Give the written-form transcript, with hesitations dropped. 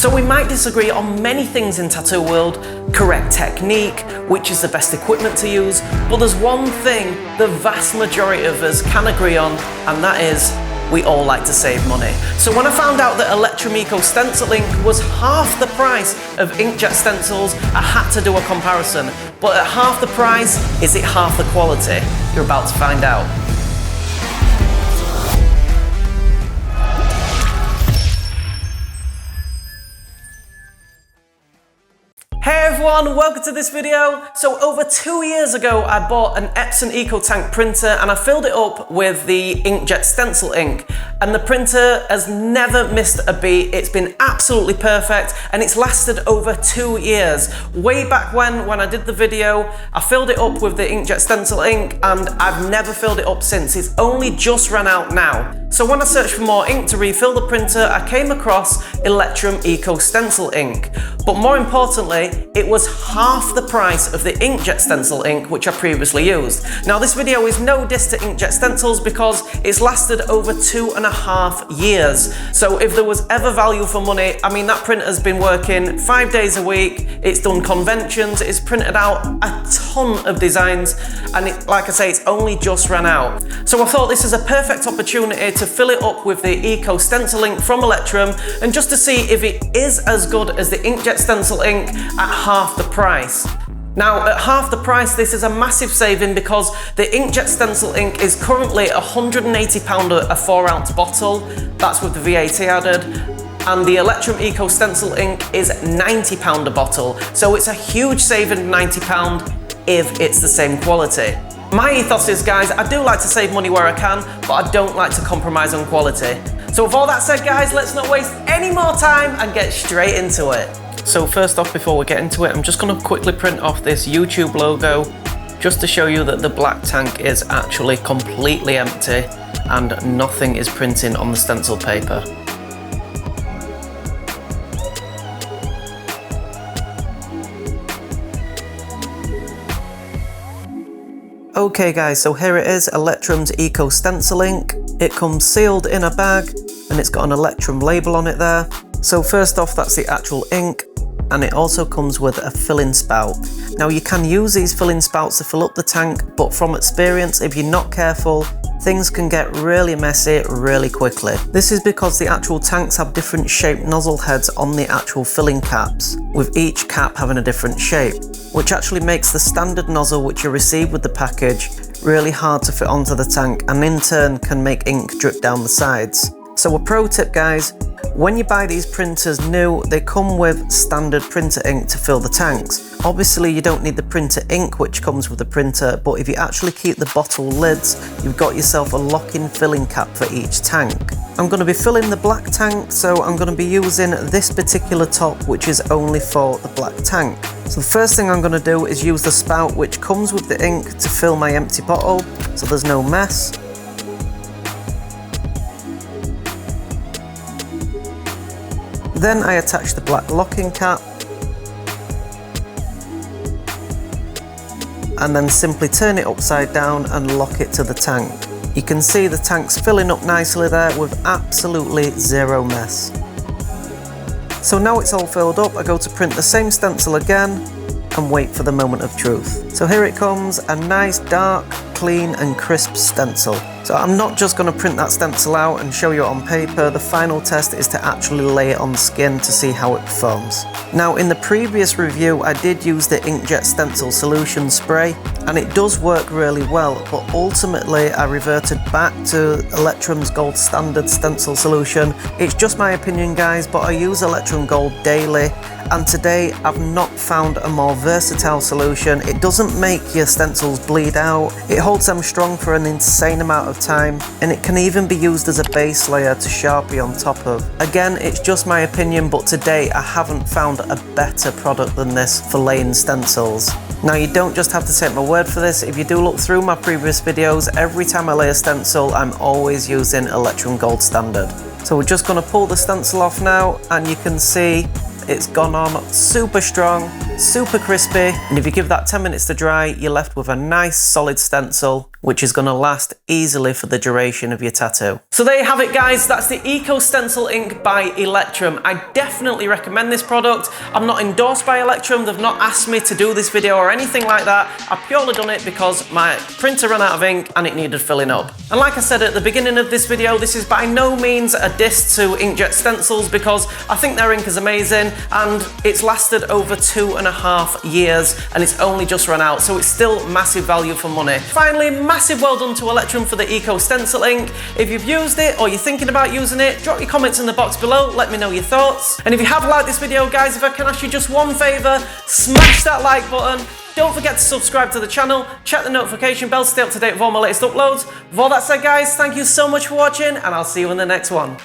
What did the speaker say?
So we might disagree on many things in tattoo world, correct technique, which is the best equipment to use, but there's one thing the vast majority of us can agree on, and that is we all like to save money. So when I found out that Electrum Eco Stencil Ink was half the price of Inkjet stencils, I had to do a comparison. But at half the price, is it half the quality? You're about to find out. Hey everyone, welcome to this video. So over 2 years ago, I bought an Epson EcoTank printer and I filled it up with the Inkjet Stencil Ink. And the printer has never missed a beat. It's been absolutely perfect and it's lasted over 2 years. Way back when I did the video, I filled it up with the Inkjet Stencil Ink and I've never filled it up since. It's only just ran out now. So when I searched for more ink to refill the printer, I came across Electrum Eco Stencil Ink. But more importantly, it was half the price of the Inkjet Stencil Ink which I previously used. Now this video is no diss to Inkjet Stencils because it's lasted over 2.5 years. So if there was ever value for money, I mean that printer has been working 5 days a week, it's done conventions, it's printed out a ton of designs and like I say, it's only just ran out. So I thought this is a perfect opportunity to fill it up with the Eco Stencil Ink from Electrum and just to see if it is as good as the Inkjet Stencil Ink at half the price. Now at half the price this is a massive saving because the Inkjet Stencil Ink is currently £180 a 4-ounce bottle, that's with the VAT added, and the Electrum Eco Stencil Ink is £90 a bottle, so it's a huge saving of £90 if it's the same quality. My ethos is, guys, I do like to save money where I can, but I don't like to compromise on quality. So with all that said, guys, let's not waste any more time and get straight into it. So first off, before we get into it, I'm just going to quickly print off this YouTube logo just to show you that the black tank is actually completely empty and nothing is printing on the stencil paper. Okay guys, so here it is, Electrum's Eco Stencil Ink. It comes sealed in a bag and it's got an Electrum label on it there. So first off, that's the actual ink, and it also comes with a filling spout. Now you can use these filling spouts to fill up the tank, but from experience, if you're not careful, things can get really messy really quickly. This is because the actual tanks have different shaped nozzle heads on the actual filling caps, with each cap having a different shape, which actually makes the standard nozzle which you receive with the package really hard to fit onto the tank and in turn can make ink drip down the sides. So a pro tip, guys, when you buy these printers new, they come with standard printer ink to fill the tanks. Obviously you don't need the printer ink which comes with the printer, but if you actually keep the bottle lids, you've got yourself a lock-in filling cap for each tank. I'm going to be filling the black tank, so I'm going to be using this particular top which is only for the black tank. So the first thing I'm going to do is use the spout which comes with the ink to fill my empty bottle, so there's no mess. Then I attach the black locking cap and then simply turn it upside down and lock it to the tank. You can see the tank's filling up nicely there with absolutely zero mess. So now it's all filled up, I go to print the same stencil again and wait for the moment of truth. So here it comes, a nice dark, clean and crisp stencil. So I'm not just going to print that stencil out and show you it on paper, the final test is to actually lay it on the skin to see how it performs. Now in the previous review I did use the Inkjet Stencil Solution Spray and it does work really well, but ultimately I reverted back to Electrum's Gold Standard Stencil Solution. It's just my opinion, guys, but I use Electrum Gold daily and today I've not found a more versatile solution. It doesn't make your stencils bleed out, it holds them strong for an insane amount of time, and it can even be used as a base layer to Sharpie on top of. Again, it's just my opinion, but today I haven't found a better product than this for laying stencils. Now you don't just have to take my word for this, if you do look through my previous videos, every time I lay a stencil I'm always using Electrum Gold Standard. So we're just going to pull the stencil off now and you can see it's gone on super strong, super crispy, and if you give that 10 minutes to dry, you're left with a nice solid stencil which is going to last easily for the duration of your tattoo. So there you have it, guys. That's the Eco Stencil Ink by Electrum. I definitely recommend this product. I'm not endorsed by Electrum. They've not asked me to do this video or anything like that. I've purely done it because my printer ran out of ink and it needed filling up. And like I said at the beginning of this video, this is by no means a diss to Inkjet Stencils because I think their ink is amazing and it's lasted over 2.5 years and it's only just run out, so it's still massive value for money. Finally, massive well done to Electrum for the Eco Stencil Ink. If you've used it or you're thinking about using it, drop your comments in the box below, let me know your thoughts. And if you have liked this video, guys, if I can ask you just one favour, smash that like button. Don't forget to subscribe to the channel, check the notification bell to stay up to date with all my latest uploads. With all that said, guys, thank you so much for watching and I'll see you in the next one.